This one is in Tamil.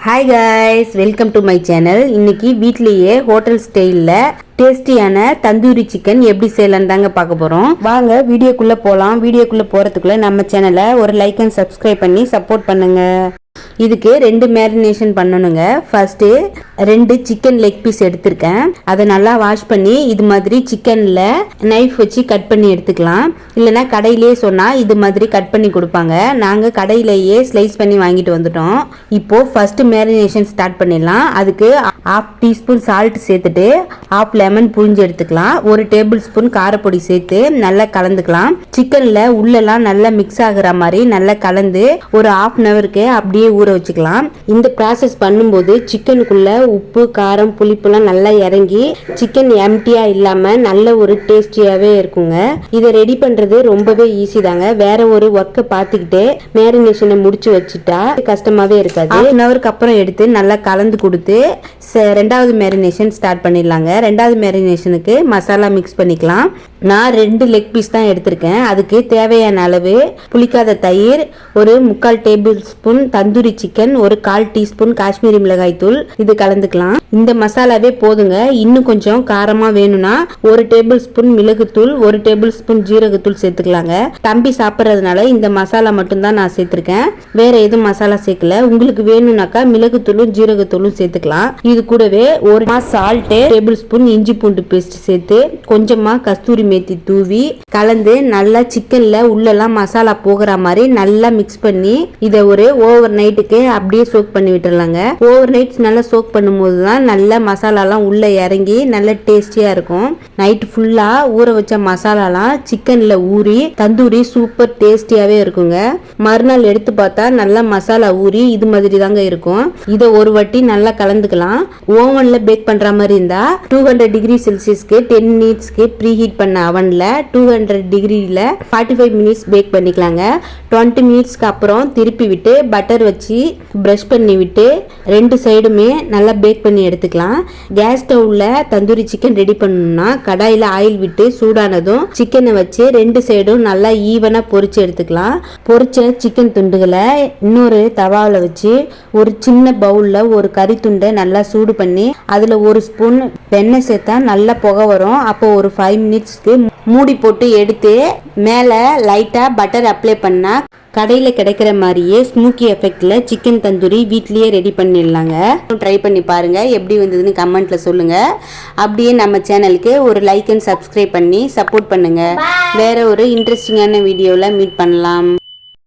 Hi guys, welcome to my channel. இன்னைக்கு வீட்லேயே ஹோட்டல் ஸ்டைலில் டேஸ்டியான தந்தூரி சிக்கன் எப்படி செய்யலான்னு தாங்க பார்க்க போகிறோம். வாங்க வீடியோக்குள்ளே போகலாம். வீடியோக்குள்ளே போகிறதுக்குள்ளே நம்ம சேனலை ஒரு லைக் அண்ட் சப்ஸ்கிரைப் பண்ணி சப்போர்ட் பண்ணுங்கள். இதுக்கு 2 மேரினேஷன் பண்ணணுங்க. ஃபர்ஸ்ட்டு 2 சிக்கன் லெக் பீஸ் எடுத்திருக்கேன். அதை நல்லா வாஷ் பண்ணி இது மாதிரி சிக்கனில் நைஃப் வச்சு கட் பண்ணி எடுத்துக்கலாம். இல்லைனா கடையிலே சொன்னால் இது மாதிரி கட் பண்ணி கொடுப்பாங்க. நாங்கள் கடையிலேயே ஸ்லைஸ் பண்ணி வாங்கிட்டு வந்துட்டோம். இப்போது ஃபர்ஸ்ட் மேரினேஷன் ஸ்டார்ட் பண்ணிடலாம். அதுக்கு 1/2 டீஸ்பூன் சால்ட் சேர்த்துட்டு 1/2 லெமன் புழிஞ்சு எடுத்துக்கலாம். 1 டேபிள் ஸ்பூன் காரப்பொடி சேர்த்து நல்லா கலந்துக்கலாம். சிக்கனில் உள்ளெல்லாம் நல்லா மிக்ஸ் ஆகுற மாதிரி நல்லா கலந்து ஒரு 1/2 அன் ஹவருக்கு அப்படியே ஊற வச்சுக்கலாம். இந்த ப்ராசஸ் பண்ணும்போது சிக்கனுக்குள்ள உப்பு காரம் புளிப்புலாம் நல்லா இறங்கி சிக்கன் எம்டியா இல்லாம நல்ல ஒரு டேஸ்டியாவே இருக்குங்க. இதை ரெடி பண்றது ரொம்பவே ஈஸி தாங்க. வேற ஒரு ஒர்க்கை பார்த்துக்கிட்டே மேரினேஷனை முடிச்சு வச்சுட்டா கஷ்டமாவே இருக்காது. 1/2 அன் ஹவருக்கு அப்புறம் எடுத்து நல்லா கலந்து கொடுத்து 2வது மேரினேஷன் ஸ்டார்ட் பண்ணிடலாங்க. 2வது மேரினேஷனுக்கு மசாலா மிக்ஸ் பண்ணிக்கலாம். நான் 2 லெக் பீஸ் தான் எடுத்திருக்கேன். அதுக்கு தேவையான அளவு புளிக்காத தயிர், ஒரு 3/4 டேபிள் ஸ்பூன் தந்தூரி சிக்கன், ஒரு 1/4 டீஸ்பூன் காஷ்மீரி மிளகாய் தூள் இது கலந்துக்கலாம். இந்த மசாலாவே போதுங்க. இன்னும் கொஞ்சம் காரமா வேணும்னா 1 டேபிள் ஸ்பூன் மிளகுத்தூள், 1 டேபிள் ஸ்பூன் ஜீரகத்தூள் சேர்த்துக்கலாங்க. தம்பி சாப்பிட்றதுனால இந்த மசாலா மட்டும்தான் நான் சேர்த்திருக்கேன். வேற எதுவும் மசாலா சேர்க்கல. உங்களுக்கு வேணும்னாக்கா மிளகுத்தூளும் ஜீரகத்தூளும் சேர்த்துக்கலாம். இது கூடவே 1 சால்ட், டேபிள் ஸ்பூன் இஞ்சி பூண்டு பேஸ்ட் சேர்த்து கொஞ்சமா கஸ்தூரி மேத்தி தூவி கலந்து நல்லா சிக்கன்ல உள்ளெல்லாம் மசாலா போகிற மாதிரி நல்லா மிக்ஸ் பண்ணி இதை ஒரு ஓவர் நைட்டுக்கு அப்படியே சோக் பண்ணி விட்டுறலாங்க. ஓவர் நைட் நல்லா சோக் பண்ணும்போது தான் நல்ல மசாலாலாம் உள்ள இறங்கி நல்ல டேஸ்டியா இருக்கும். நைட் ஃபுல்லா ஊற வச்ச மசாலாலாம் சிக்கன்ல ஊறி தந்தூரி சூப்பர் டேஸ்டியாவே இருக்குங்க. மறுநாள் எடுத்து பார்த்தா நல்லா மசாலா ஊறி இது மாதிரி தாங்க இருக்கும். இதை ஒரு வாட்டி நல்லா கலந்துக்கலாம். ஓவன்ல பேக் பண்ற மாதிரி இருந்தா 200 டிகிரி செல்சியஸ்க்கு 10 மினிட்ஸ்க்கு ப்ரீ ஹீட் பண்ண அவன்ல 200 டிகிரியில 45 மினிட்ஸ் பேக் பண்ணிக்கலாங்க. 20 மினிட்ஸ்க்கு அப்புறம் திருப்பி விட்டு பட்டர் வச்சு பிரஷ் பண்ணி விட்டு 2 சைடுமே நல்லா பேக் பண்ணி எடுத்துக்கலாம். கேஸ் ஸ்டவ்ல தந்தூரி சிக்கன் ரெடி பண்ணணும்னா கடாயில ஆயில் விட்டு சூடானதும் சிக்கனை வச்சு 2 சைடும் நல்லா ஈவனா பொரிச்சு எடுத்துக்கலாம். பொரிச்ச சிக்கன் துண்டுகளை இன்னொரு தவாவில் வச்சு ஒரு சின்ன பவுல்ல ஒரு கறி துண்டை நல்லா சூடு பண்ணி அதுல 1 ஸ்பூன் வெண்ணெய் சேர்த்தா நல்லா புகை வரும். அப்போ ஒரு 5 மினிட்ஸ்க்கு மூடி போட்டு எடுத்து மேலே லைட்டா பட்டர் அப்ளை பண்ணா கடையில் கிடைக்கிற மாதிரியே ஸ்மூக்கி எஃபெக்ட்ல சிக்கன் தந்தூரி வீட்லயே ரெடி பண்ணிடலாங்க. ட்ரை பண்ணி பாருங்க, எப்படி வந்ததுன்னு கமெண்ட்ல சொல்லுங்க. அப்படியே நம்ம சேனலுக்கு ஒரு லைக் அண்ட் சப்ஸ்கிரைப் பண்ணி சப்போர்ட் பண்ணுங்க. வேற ஒரு இன்ட்ரெஸ்டிங்கான வீடியோவில் மீட் பண்ணலாம்.